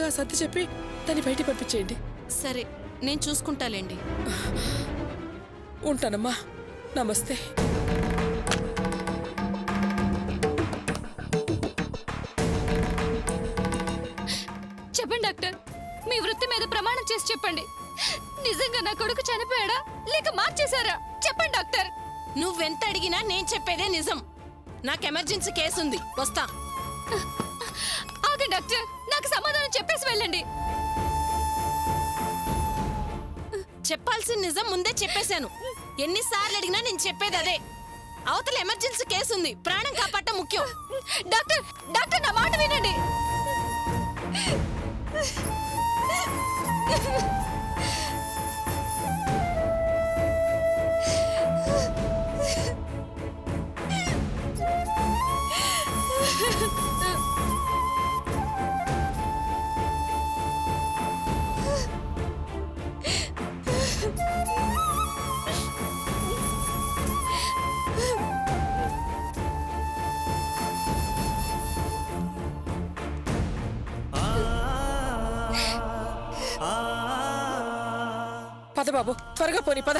త్వరగా సర్ది చెప్పి దాన్ని బయటికి పంపించేయండి. సరే, నేను చూసుకుంటాలేండి. ఉంటానమ్మా. నమస్తే. చెప్పండి డాక్టర్, మీ వృత్తి మీద ప్రమాణం చేసి చెప్పండి. నిజంగా నా కొడుకు చనిపోయాడా లేక మార్చేశారా? చెప్పండి డాక్టర్. నువ్వెంత అడిగినా నేను చెప్పేదే నిజం. నాకు ఎమర్జెన్సీ కేసు ఉంది, వస్తా. ఆగండి డాక్టర్, నాకు సమాధానం చెప్పేసి వెళ్ళండి. చెప్పాల్సిన నిజం ముందే చెప్పేశాను. ఎన్నిసార్లు అడిగినా నేను చెప్పేది అదే. అవతల ఎమర్జెన్సీ కేసు ఉంది, ప్రాణం కాపాడటం ముఖ్యం. డాక్టర్ డాక్టర్ నా మాట వినండి. పద బాబు, త్వరగా పోనీ, పద.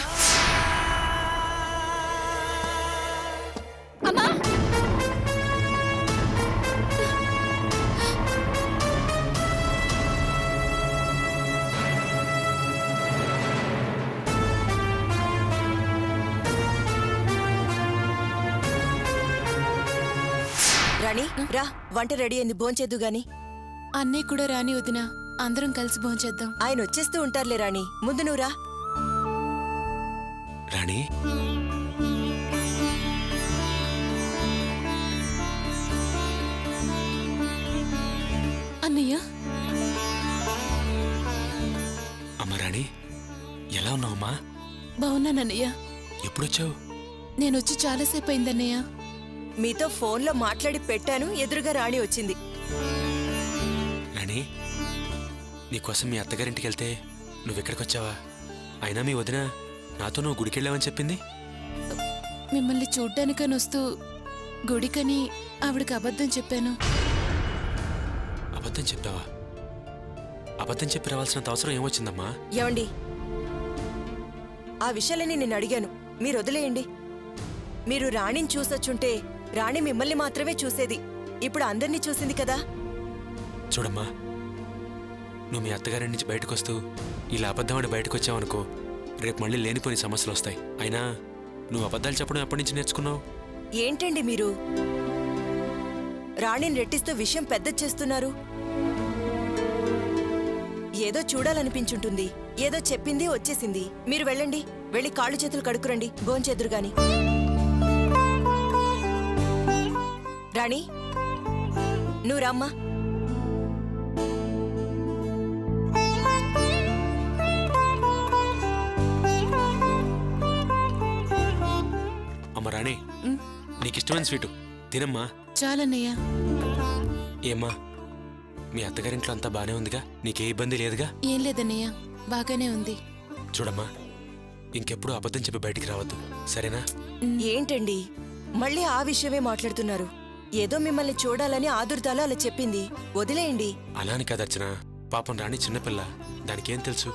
అమ్మా, రాణి రా, వంట రెడీ అయింది, భోంచేద్దు గాని. అన్నయ్య కూడా రాని వదినా, అందరం కలిసి భోంచేద్దాం. ఆయన వచ్చేస్తూ ఉంటారులే రాణి, ముందు నువ్వు రా. రాణి, అన్నయ్య. అమ్మ రాణి, ఎలా ఉన్నావమ్మా? బాగున్నానన్నయ్య. ఎప్పుడొచ్చావు? నేనొచ్చి చాలాసేపు అయిందన్నయ్య. మీతో ఫోన్లో మాట్లాడి పెట్టాను, ఎదురుగా రాణి వచ్చింది. రాణి, నీకోసం మీ అత్తగారింటికి వెళ్తే నువ్వెక్కడికి వచ్చావా? అయినా మీ వదిన నాతో నువ్వు గుడికెళ్ళావని చెప్పింది. మిమ్మల్ని చూడ్డానికని వస్తూ గుడికని ఆవిడకి అబద్ధం చెప్పాను. అబద్ధం చెప్పావా? అబద్ధం చెప్పి రావాల్సినంత అవసరం ఏమొచ్చిందమ్మా? ఏమండి, ఆ విషయాలని నేను అడిగాను, మీరు వదిలేయండి. మీరు రాణిని చూసొచ్చుంటే రాణి మిమ్మల్ని మాత్రమే చూసేది, ఇప్పుడు అందరినీ చూసింది కదా. చూడమ్మా, నువ్వు మీ అత్తగారి నుంచి బయటకు వస్తూ ఇలా అబద్ధం బయటకు వచ్చావనుకో, రేపు మళ్ళీ లేనిపోని సమస్యలు వస్తాయి. అయినా నువ్వు అబద్ధాలు చెప్పడం ఎప్పటి నుంచి నేర్చుకున్నావు? ఏంటండి మీరు రాణిని రెట్టిస్తూ విషయం పెద్ద చేస్తున్నారు? ఏదో చూడాలనిపించుంటుంది, ఏదో చెప్పింది వచ్చేసింది. మీరు వెళ్ళండి, వెళ్ళి కాళ్ళు చేతులు కడుక్కురండి, భోంచేద్దురు గాని. రాణి, నువ్వు రామ్మా. అమ్మ రాణి, నీకిష్టమైన స్వీటు తినమ్మా. చాలన్నయ్య. ఏమ్మా, మీ అత్తగారింట్లో అంతా బానే ఉందిగా? నీకే ఇబ్బంది లేదుగా? ఏం లేదన్నయ్య, బాగానే ఉంది. చూడమ్మా, ఇంకెప్పుడు అబద్ధం చెప్పి బయటికి రావద్దు, సరేనా? ఏంటండి మళ్ళీ ఆ విషయమే మాట్లాడుతున్నారు? ఏదో మిమ్మల్ని చూడాలని ఆదుర్దాలో అలా చెప్పింది, వదిలేయండి. అలాని కాదు అర్చన, పాపం రాణి చిన్నపిల్ల, దానికేం తెలుసు?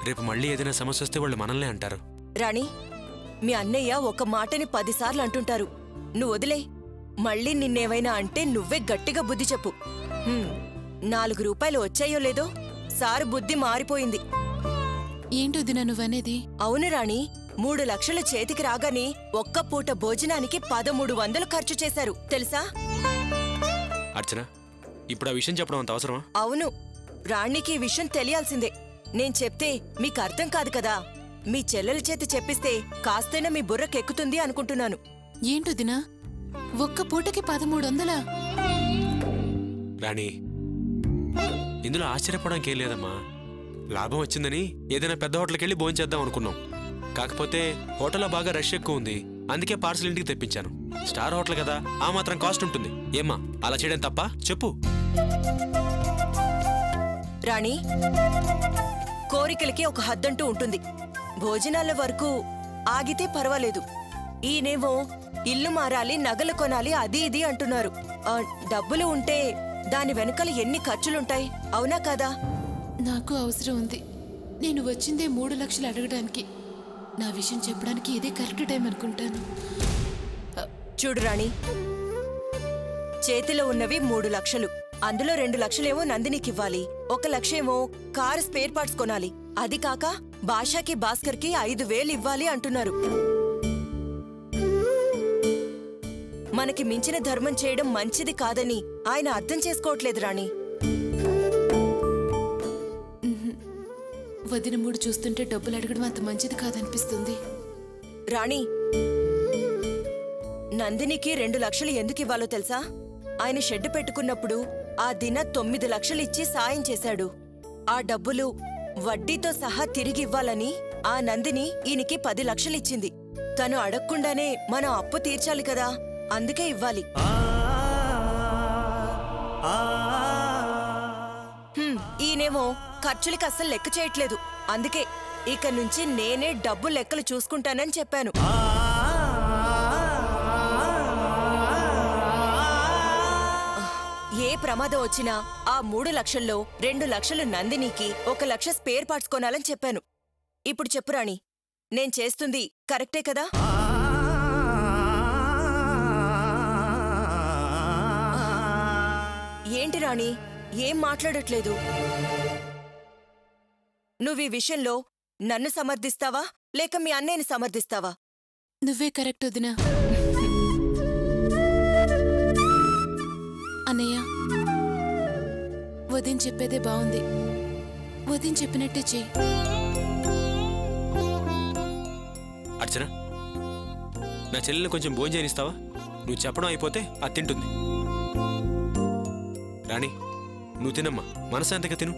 రేపు మళ్ళీ ఏదైనా సమస్య వస్తే వాళ్ళు మనల్నే అంటారు. రాణి, మీ అన్నయ్య ఒక మాటని 10 సార్లు అంటుంటారు, నువ్వు వదిలే. మళ్ళీ నిన్నేమైనా అంటే నువ్వే గట్టిగా బుద్ధి చెప్పు. 4 రూపాయలు వచ్చాయో లేదో సారు బుద్ధి మారిపోయింది. ఏంటొదినా నువ్వనేది? అవును రాణి, 3 లక్షలు చేతికి రాగానే ఒక్క పూట భోజనానికి 1300 ఖర్చు చేశారు, తెలుసా? అర్చన, ఇప్పుడు ఆ విషయం చెప్పడం అంత అవసరమా? అవును, రాణికి ఈ విషయం తెలియాల్సిందే. నేను చెప్తే మీకు అర్థం కాదు కదా. మీ చెల్లెల చేతి చెప్పిస్తే కాస్తైనా మీ బుర్రకెక్కుతుంది అనుకుంటున్నాను. ఏంటొదినా, ఒక్క పూటకి 1300? రాణి, ఇందులో ఆశ్చర్యపోవడానికి ఏం లేదమ్మా. లాభం వచ్చిందని ఏదైనా పెద్ద హోటల్కి వెళ్ళి భోంచేద్దాం అనుకున్నాం. కాకపోతే హోటల్లో బాగా రష్ ఎక్కువ ఉంది, అందుకే పార్సల్ ఇంటికి తెప్పించాను. స్టార్ హోటల్ కదా, ఆ మాత్రం కాస్ట్ ఉంటుంది. ఏమ్మా, అలా చేయడం తప్ప? చెప్పు. రాణి, కోరికలకి ఒక హద్దంటూ ఉంటుంది. భోజనాల వరకు ఆగితే పర్వాలేదు. ఈయనేమో ఇల్లు మారాలి, నగలు కొనాలి, అది ఇది అంటున్నారు. డబ్బులు ఉంటే దాని వెనకాల ఎన్ని ఖర్చులుంటాయి, అవునా కాదా? నాకు అవసరం ఉంది. నేను వచ్చిందే 3 లక్షలు అడగడానికి. నా విషయం చెప్పడానికి ఇదే కరెక్ట్ టైం అనుకుంటాను. చూడు రాణి, చేతిలో ఉన్నవి 3 లక్షలు. అందులో 2 లక్షలేమో నందినికివ్వాలి, 1 లక్షేమో కారు స్పేర్ పార్ట్స్ కొనాలి. అది కాక భాషాకి భాస్కర్కి 5,000 ఇవ్వాలి అంటున్నారు. మనకి మించిన ధర్మం చేయడం మంచిది కాదని ఆయన అర్థం చేసుకోవట్లేదు రాణి. వదిన మూడు చూస్తుంటే డబ్బులు అడగడం అంత మంచిది కాదనిపిస్తుంది. రాణి, నందినికి 2 లక్షలు ఎందుకు ఇవ్వాలో తెలుసా? ఆయన షెడ్ పెట్టుకున్నప్పుడు ఆ దిన 9 లక్షలు ఇచ్చి సాయం చేశాడు. ఆ డబ్బులు వడ్డీతో సహా తిరిగి ఇవ్వాలని ఆ నందిని ఈయనకి 10 లక్షలిచ్చింది. తను అడగకుండానే మనం అప్పు తీర్చాలి కదా, అందుకే ఇవ్వాలి. ఈయనేమో ఖర్చులకి అస్సలు లెక్క చేయట్లేదు. అందుకే ఇక నుంచి నేనే డబ్బు లెక్కలు చూసుకుంటానని చెప్పాను. ఏ ప్రమాదం వచ్చినా ఆ 3 లక్షల్లో 2 లక్షలు నందినికి, 1 లక్ష స్పేర్ పార్ట్స్ కొనాలని చెప్పాను. ఇప్పుడు చెప్పు రాణి, నేను చేస్తుంది కరెక్టే కదా? ఏంటి రాణి, ఏం మాట్లాడట్లేదు? నువ్వు ఈ విషయంలో నన్ను సమర్థిస్తావా లేక మీ అన్నయ్యని సమర్థిస్తావా? నువ్వే కరెక్ట్ వదినా. అన్నయ్య, వదిన చెప్పేదే బాగుంది. వదిన చెప్పినట్టే చెయ్యి. అర్చన, నా చెల్లెల్ని కొంచెం భోజనం చేయనిస్తావా? నువ్వు చెప్పడం అయిపోతే అది తింటుంది. రాణి, నువ్వు తినమ్మా, మనశాంతిగా తిను.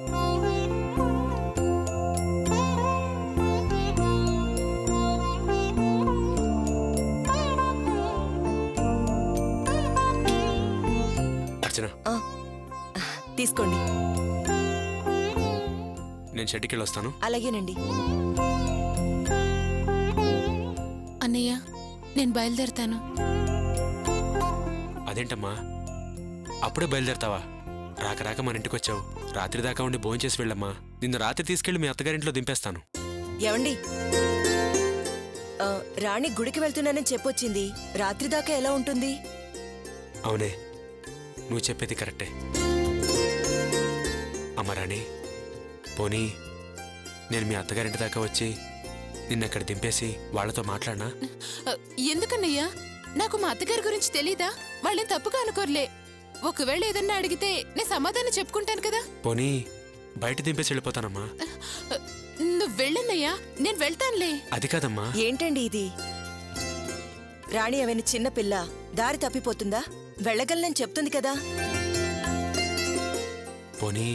అర్చన, తీసుకోండి. నేను షెడ్కి వెళ్ళొస్తాను. అలాగేనండి. అన్నయ్య, నేను బయలుదేరుతాను. అదేంటమ్మా, అప్పుడే బయలుదేరతావా? రాక రాక మన ఇంటికి వచ్చావు. రాత్రి దాకా ఉండి భోజనం చేసి వెళ్ళమ్మా. నిన్ను రాత్రి తీసుకెళ్లి మీ అత్తగారింట్లో దింపేస్తాను. ఏవండి, రాణి గుడికి వెళ్తున్నానని చెప్పొచ్చింది. రాత్రి దాకా ఎలా ఉంటుంది? అవునే, నువ్వు చెప్పేది కరెక్టే. అమ్మ రాణి, పోనీ నేను మీ అత్తగారింటి దాకా వచ్చి నిన్నక్కడ దింపేసి వాళ్లతో మాట్లాడినా? ఎందుకన్నయ్యా? నాకు మా అత్తగారి గురించి తెలీదా? వాళ్ళని తప్పుగా అనుకోర్లే. ఒకవేళ ఏదన్నా అడిగితే నేను సమాధానం చెప్పుకుంటాను కదా. పోనీ బయట దింపేసి వెళ్ళిపోతానమ్మా. నువ్వు వెళ్ళన్నయ్యా, నేను వెళ్తానులే. అది కాదమ్మా. ఏంటండి ఇది? రాణి అవని చిన్న పిల్ల, దారి తప్పిపోతుందా? వెళ్ళగలనని చెప్తుంది కదా. పోనీ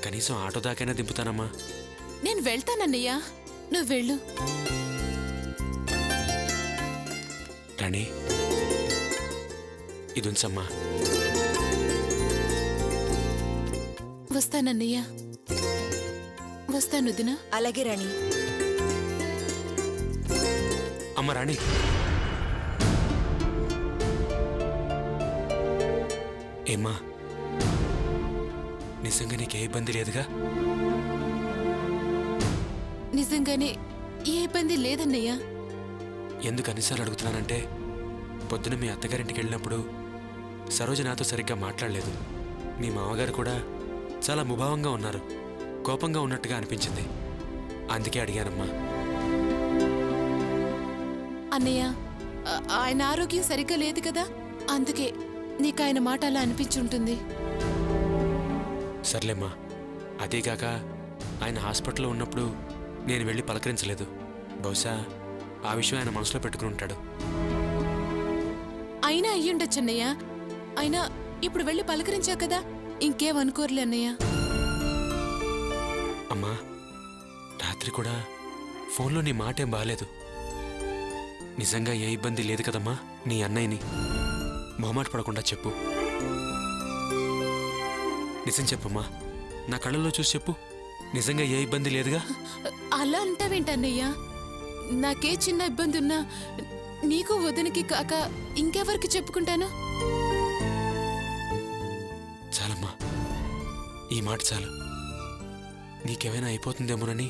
కనీసం ఆటో దాకైనా దింపుతానమ్మా. నేను వెళ్తానన్నయ్యా, నువ్వు వెళ్ళు. రాణి, ఇది ఉంచమ్మా. వస్తానన్నయ్యా, వస్తాను వదినా. అలాగే రాణి. అమ్మ రాణి, ఏమ్మా, నిజంగా నీకే ఇబ్బంది లేదుగా? నిజంగానే ఏ ఇబ్బంది లేదన్నయ్యా. ఎందుకు అన్నిసార్లు అడుగుతున్నానంటే, పొద్దున మీ అత్తగారింటికి వెళ్ళినప్పుడు సరోజ నాతో సరిగ్గా మాట్లాడలేదు. మీ మామగారు కూడా చాలా ముభావంగా ఉన్నారు. కోపంగా ఉన్నట్టుగా అనిపించింది. అందుకే అడిగానమ్మా. అన్నయ్య, ఆయన ఆరోగ్యం సరిగ్గా లేదు కదా, అందుకే నీకు ఆయన మాట అలా అనిపించుంటుంది. సర్లేమ్మా, అదేగాక ఆయన హాస్పిటల్లో ఉన్నప్పుడు నేను వెళ్ళి పలకరించలేదు. బహుశా ఆ విషయం ఆయన మనసులో పెట్టుకుని ఉంటాడు. అయినా అయ్యుండొచ్చన్నయ్య. అయినా ఇప్పుడు వెళ్ళి పలకరించా కదా, ఇంకేమనుకోర్లే అన్నయ్య. అమ్మా, రాత్రి కూడా ఫోన్లో నీ మాటేం బాలేదు. నిజంగా ఏ ఇబ్బంది లేదు కదమ్మా? నీ అన్నయ్యని మొహమాట పడకుండా చెప్పు. నిజం చెప్పమ్మా, నా కళ్ళల్లో చూసి చెప్పు. నిజంగా ఏ ఇబ్బంది లేదుగా? అలా అంటావేంటన్నయ్యా? నాకే చిన్న ఇబ్బంది ఉన్నా నీకు వదినకి కాక ఇంకెవరికి చెప్పుకుంటాను? ఈ మాట చాలు. నీకేమైనా అయిపోతుందేమోనని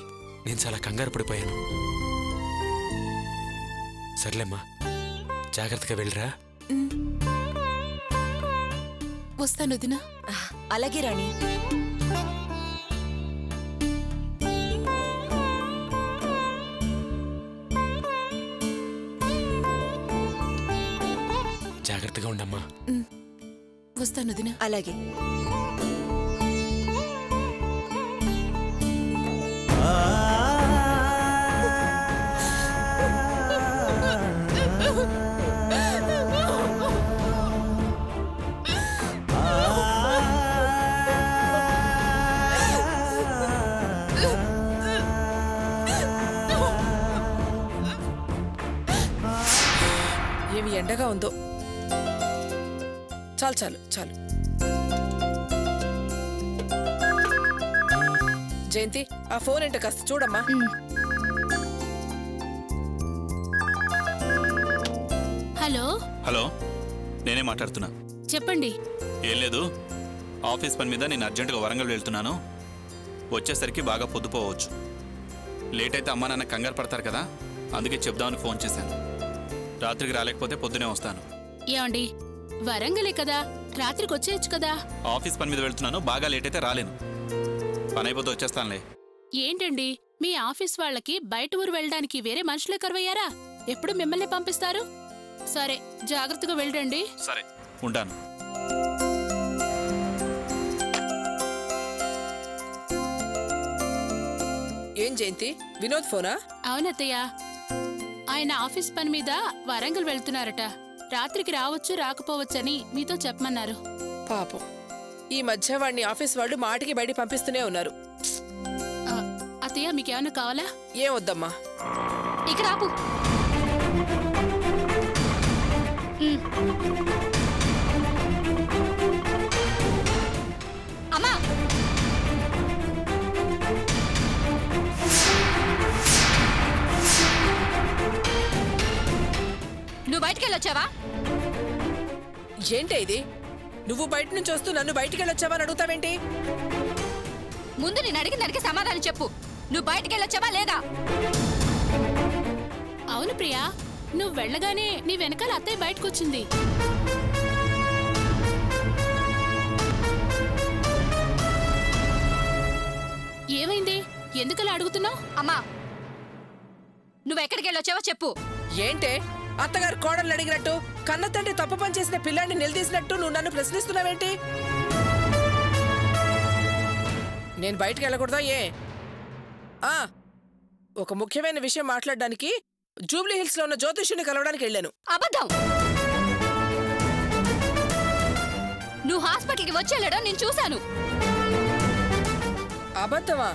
నేను చాలా కంగారు పడిపోయాను. సర్లేమ్మా, జాగ్రత్తగా వెళ్ళరా. వస్తాను వదినా. అలాగే రాణి. జాగ్రత్తగా ఉండమ్మా. వస్తాను వదినా. అలాగే. ఏమి ఎండగా ఉందో. చాలు చాలు చాలు. జయంతి, ఆ ఫోన్ ఏంటో కాస్త చూడమ్మా. హలో హలో, నేనే మాట్లాడుతున్నా. చెప్పండి. ఏం లేదు, ఆఫీస్ పని మీద నేను అర్జెంటుగా వరంగల్ వెళ్తున్నాను. వచ్చేసరికి బాగా పొద్దుపోవచ్చు. లేట్ అయితే అమ్మా నాన్న కంగారు పడతారు కదా, అందుకే చెప్దామని ఫోన్ చేశాను. రాత్రికి రాలేకపోతే పొద్దునే వస్తాను. ఏమండి, వరంగలే కదా, రాత్రికి వచ్చేయచ్చు కదా. ఆఫీస్ పని మీద వెళ్తున్నాను, బాగా లేట్ అయితే రాలేను. పని అయిపోతే వచ్చేస్తానులే. ఏంటండి, మీ ఆఫీస్ వాళ్ళకి బయట ఊరు వెళ్ళడానికి వేరే మనుషులే కరువయ్యారా? ఎప్పుడు మిమ్మల్ని పంపిస్తారు? సరే, జాగ్రత్తగా వెళ్ళండి. సరే, ఉంటాను. ఏం జయంతి, వినోద్ ఫోనా? అవునత్తయ్య, ఆయన ఆఫీస్ పని మీద వరంగల్ వెళ్తున్నారట. రాత్రికి రావచ్చు రాకపోవచ్చని మీతో చెప్పమన్నారు. పాపం, ఈ మధ్య వాడిని ఆఫీస్ వాళ్ళు మాటికి బయట పంపిస్తూనే ఉన్నారు. అత్తయ్య, మీకేమైనా కావాలా? ఏం వద్దమ్మా. ఇక్కడ ఆపు. అమ్మా, నువ్వు బయటికి వెళ్ళొచ్చావా? ఏంటి ఇది? నువ్వు బయట నుంచి వస్తూ నన్ను బయటికి వెళ్ళొచ్చావా అని అడుగుతావేంటి? ముందు నేను అడిగిన దానికి సమాధానం చెప్పు. నువ్వు బయటికి వెళ్ళొచ్చావా లేదా? అవును ప్రియా, నువ్వు వెళ్ళగానే నీ వెనకాల అత్తయ్య బయటకొచ్చింది. ఏమైంది? ఎందుకలా అడుగుతున్నావు? అమ్మా, నువ్వెక్కడికి వెళ్ళొచ్చావో చెప్పు. ఏంటే అత్తగారు కోడలు అడిగినట్టు, కన్న తండ్రి తప్పు పని చేసిన పిల్లాన్ని నిలదీసినట్టు నువ్వు నన్ను ప్రశ్నిస్తున్నావేంటి? నేను బయటికి వెళ్ళకూడదా? ఒక ముఖ్యమైన విషయం మాట్లాడడానికి జూబ్లీ హిల్స్ లో ఉన్న జ్యోతిష్యుని కలవడానికి వెళ్ళాను. అబద్ధం. నువ్వు హాస్పిటల్కి వచ్చి వెళ్ళడం నేను చూశాను. అబద్ధమా?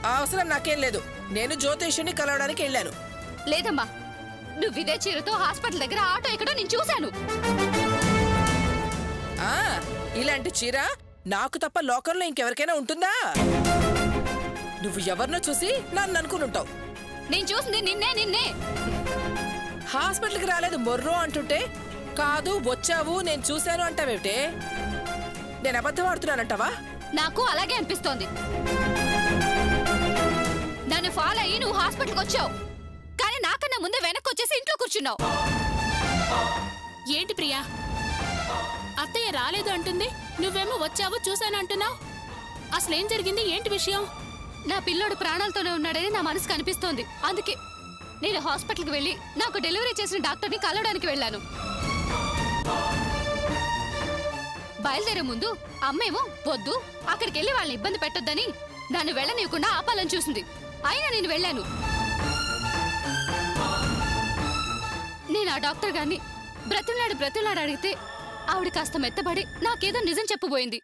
ఆ అవసరం నాకేం లేదు. నేను జ్యోతిష్యుని కలవడానికి వెళ్ళాను. లేదమ్మా, నువ్వు ఇదే చీరతో హాస్పిటల్ దగ్గర ఆటో ఎక్కడో నేను చూశాను. ఇలాంటి చీర నాకు తప్ప లోకంలో ఇంకెవరికైనా ఉంటుందా? నువ్వు ఎవరినో చూసి నన్ను అనుకునుంటావు. నేను చూసింది నిన్నే. హాస్పిటల్కి రాలేదు మొర్రో అంటుంటే, కాదు వచ్చావు నేను చూశాను అంటావేమిటే? నేను అబద్ధం ఆడుతున్నానంటావా? నాకు అలాగే అనిపిస్తోంది. నన్ను ఫాలో అయ్యి నువ్వు హాస్పిటల్కి వచ్చావు, కానీ నాకన్నా ముందే వెనక్కి వచ్చేసి ఇంట్లో కూర్చున్నావు. ఏంటి ప్రియా, అత్తయ్య రాలేదు అంటుంది, నువ్వేమో వచ్చావు చూశాను అంటున్నావు. అసలేం జరిగింది? ఏంటి విషయం? నా పిల్లోడు ప్రాణాలతోనే ఉన్నాడని నా మనసుకు అనిపిస్తోంది. అందుకే నేను హాస్పిటల్కి వెళ్ళి నాకు డెలివరీ చేసిన డాక్టర్ని కలవడానికి వెళ్ళాను. బయలుదేరే ముందు అమ్మేమో వద్దు, అక్కడికి వెళ్ళి వాళ్ళని ఇబ్బంది పెట్టొద్దని నన్ను వెళ్ళనివ్వకుండా ఆపాలని చూసింది. అయినా నేను వెళ్ళాను. నేను ఆ డాక్టర్ గారిని బ్రతిలాడు అడిగితే ఆవిడ కాస్త మెత్తబడి నాకేదో నిజం చెప్పబోయింది.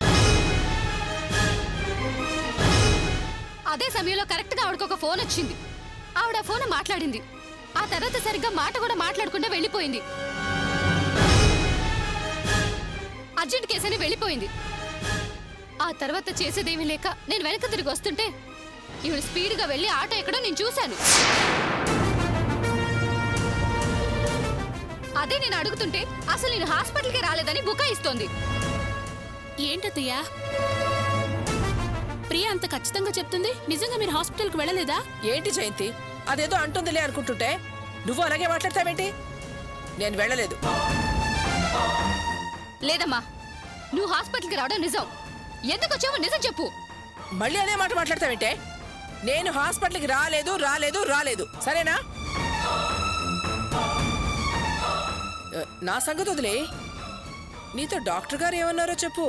అదే సమయంలో కరెక్ట్ గా ఆవిడకు ఒక ఫోన్ వచ్చింది. ఆవిడ ఫోన్ మాట్లాడింది. ఆ తర్వాత సరిగ్గా మాట కూడా మాట్లాడకుండా వెళ్ళిపోయింది. అర్జెంట్ కేసని వెళ్ళిపోయింది. ఆ తర్వాత చేసేదేమీ లేక నేను వెనక తిరిగి వస్తుంటే ఈవిడ స్పీడ్గా వెళ్ళి ఆటో ఎక్కడో నేను చూశాను. అదే నేను అడుగుతుంటే అసలు నేను హాస్పిటల్కి రాలేదని బుకాయిస్తోంది. ఏంటత్తయ్యా? ప్రియ అంత ఖచ్చితంగా చెప్తుంది. నిజంగా మీరు హాస్పిటల్కి వెళ్ళలేదా? ఏంటి జయంతి, అదేదో అంటుందిలే అనుకుంటుంటే నువ్వు అలాగే మాట్లాడతావేంటి? నేను వెళ్ళలేదు. లేదమ్మా, నువ్వు హాస్పిటల్కి రావడం నిజం. ఎందుకు వచ్చావో నిజం చెప్పు. మళ్ళీ అదే మాట మాట్లాడతావేంటే? నేను హాస్పిటల్కి రాలేదు రాలేదు రాలేదు, సరేనా? నా సంగతి వదిలే, నీతో డాక్టర్ గారు ఏమన్నారో చెప్పు.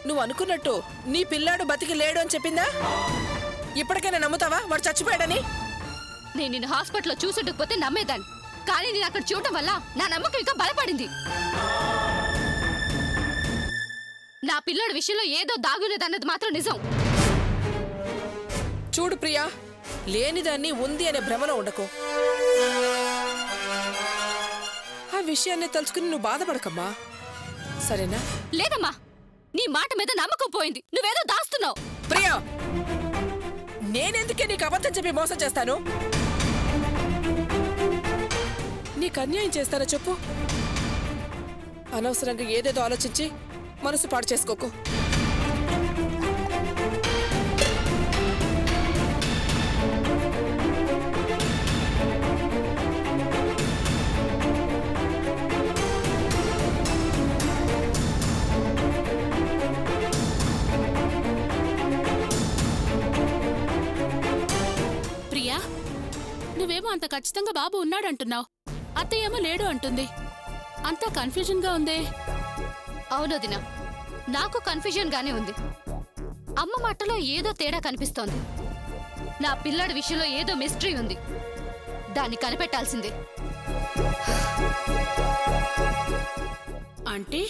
నువ్వు అనుకున్నట్టు నీ పిల్లాడు బతికి లేడు అని చెప్పిందా? ఇప్పటికైనా నమ్ముతావా వాడు చచ్చిపోయాడని? నేను నిన్ను హాస్పిటల్లో చూసుండకపోతే నమ్మేదాన్ని, కానీ నేను అక్కడ చూడటం వల్ల నా నమ్మకం ఇంకా బలపడింది. నా పిల్లాడి విషయంలో ఏదో దాగులేదన్నది మాత్రం నిజం. చూడు ప్రియా, లేనిదాన్ని ఉంది అనే భ్రమలో ఉండకు. ఆ విషయాన్ని తలుచుకుని నువ్వు బాధపడకమ్మా, సరేనా? లేదమ్మా, నీ మాట మీద నమ్మకం పోయింది. నువ్వేదో దాస్తున్నావు. ప్రియా, నేనెందుకే నీకు అబద్ధం చెప్పి మోసం చేస్తాను? నీకు అన్యాయం చేస్తానో చెప్పు. అనవసరంగా ఏదేదో ఆలోచించి మనసు పాడు చేసుకోకు. ప్రియా, నువ్వేమో అంత ఖచ్చితంగా బాబు ఉన్నాడంటున్నావు, అత్తయ్య ఏమో లేడు అంటుంది. అంతా కన్ఫ్యూజన్ గా ఉందే. అవును దినా, నాకు కన్ఫ్యూజన్ గానే ఉంది. అమ్మ మాటలో ఏదో తేడా కనిపిస్తోంది. నా పిల్లాడి విషయంలో ఏదో మిస్టరీ ఉంది. దాన్ని కనిపెట్టాల్సిందే. అంటే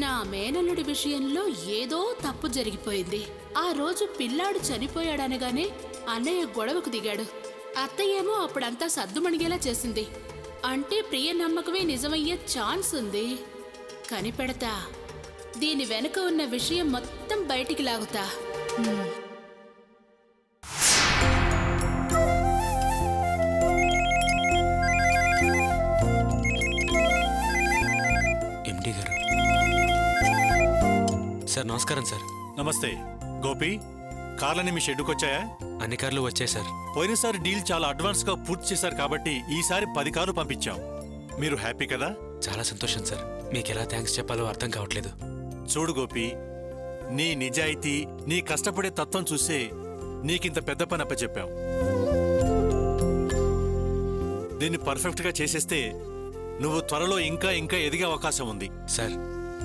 నా మేనల్లుడి విషయంలో ఏదో తప్పు జరిగిపోయింది. ఆ రోజు పిల్లాడు చనిపోయాడనగానే అన్నయ్య గొడవకు దిగాడు. అత్తయ్యేమో అప్పుడంతా సద్దుమణిగేలా చేసింది. అంటే ప్రియ నమ్మకమే నిజమయ్యే ఛాన్స్ ఉంది. కనిపెడతా, దీని వెనుక ఉన్న విషయం మొత్తం బయటికి లాగుతా. ఎండి గారు సార్, నమస్కారం సార్. నమస్తే గోపి, కార్లని మీ షెడ్డుకొచ్చాయా? అన్ని కార్లు వచ్చాయి సార్. పోయినసారి డీల్ చాలా అడ్వాన్స్ గా పూర్తి చేశారు కాబట్టి ఈసారి 10 కార్లు పంపించాం. మీరు హ్యాపీ కదా? చాలా సంతోషం సార్. మీకు ఎలా థ్యాంక్స్ చెప్పాలో అర్థం కావట్లేదు. చూడు గోపి, నీ నిజాయితీ, నీ కష్టపడే తత్వం చూసే నీకింత పెద్ద పని అప్పచెప్పాం. దీన్ని పర్ఫెక్ట్ గా చేసేస్తే నువ్వు త్వరలో ఇంకా ఇంకా ఎదిగే అవకాశం ఉంది. సార్,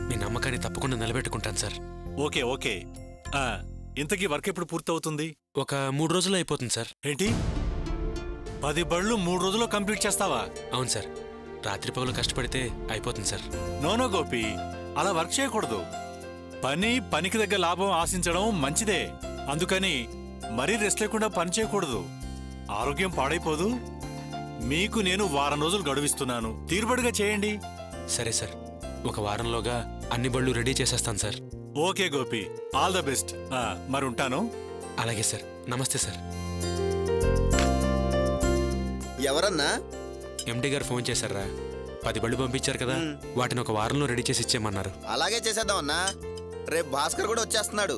మీ నమ్మకాన్ని తప్పకుండా నిలబెట్టుకుంటాను సార్. Okay okay. ఇంతకీ వర్క్ ఎప్పుడు పూర్తవుతుంది? ఒక 3 రోజుల్లో అయిపోతుంది సార్. ఏంటి, 10 బళ్ళు 3 రోజుల్లో కంప్లీట్ చేస్తావా? అవును సార్, రాత్రి పగలు కష్టపడితే అయిపోతుంది సార్. నోనో గోపి, అలా వర్క్ చేయకూడదు. పనికి దగ్గర లాభం ఆశించడం మంచిదే. అందుకని మరీ రెస్ట్ లేకుండా పని చేయకూడదు. ఆరోగ్యం పాడైపోదు. మీకు నేను వారం రోజులు గడువిస్తున్నాను, తీరుబడిగా చేయండి. సరే సార్, ఒక వారంలోగా అన్ని బళ్ళు రెడీ చేసేస్తాను sir. Okay Gopi, all the best. మరి ఉంటాను. అలాగే సార్, నమస్తే సార్. ఎవరన్నా? ఎండి గారు ఫోన్ చేశారా? 10 బళ్ళు పంపించారు కదా, వాటిని ఒక వారంలో రెడీ చేసి ఇచ్చేయమన్నారు. అలాగే చేసేద్దాం అన్నా. రేపు భాస్కర్ కూడా వచ్చేస్తున్నాడు.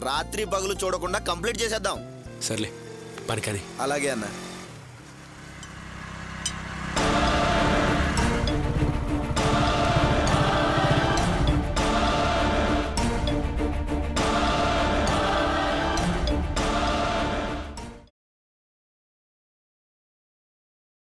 రాత్రి పగులు చూడకుండా కంప్లీట్ చేసేద్దాం. సర్లే, పని కానీ. అలాగే అన్నా.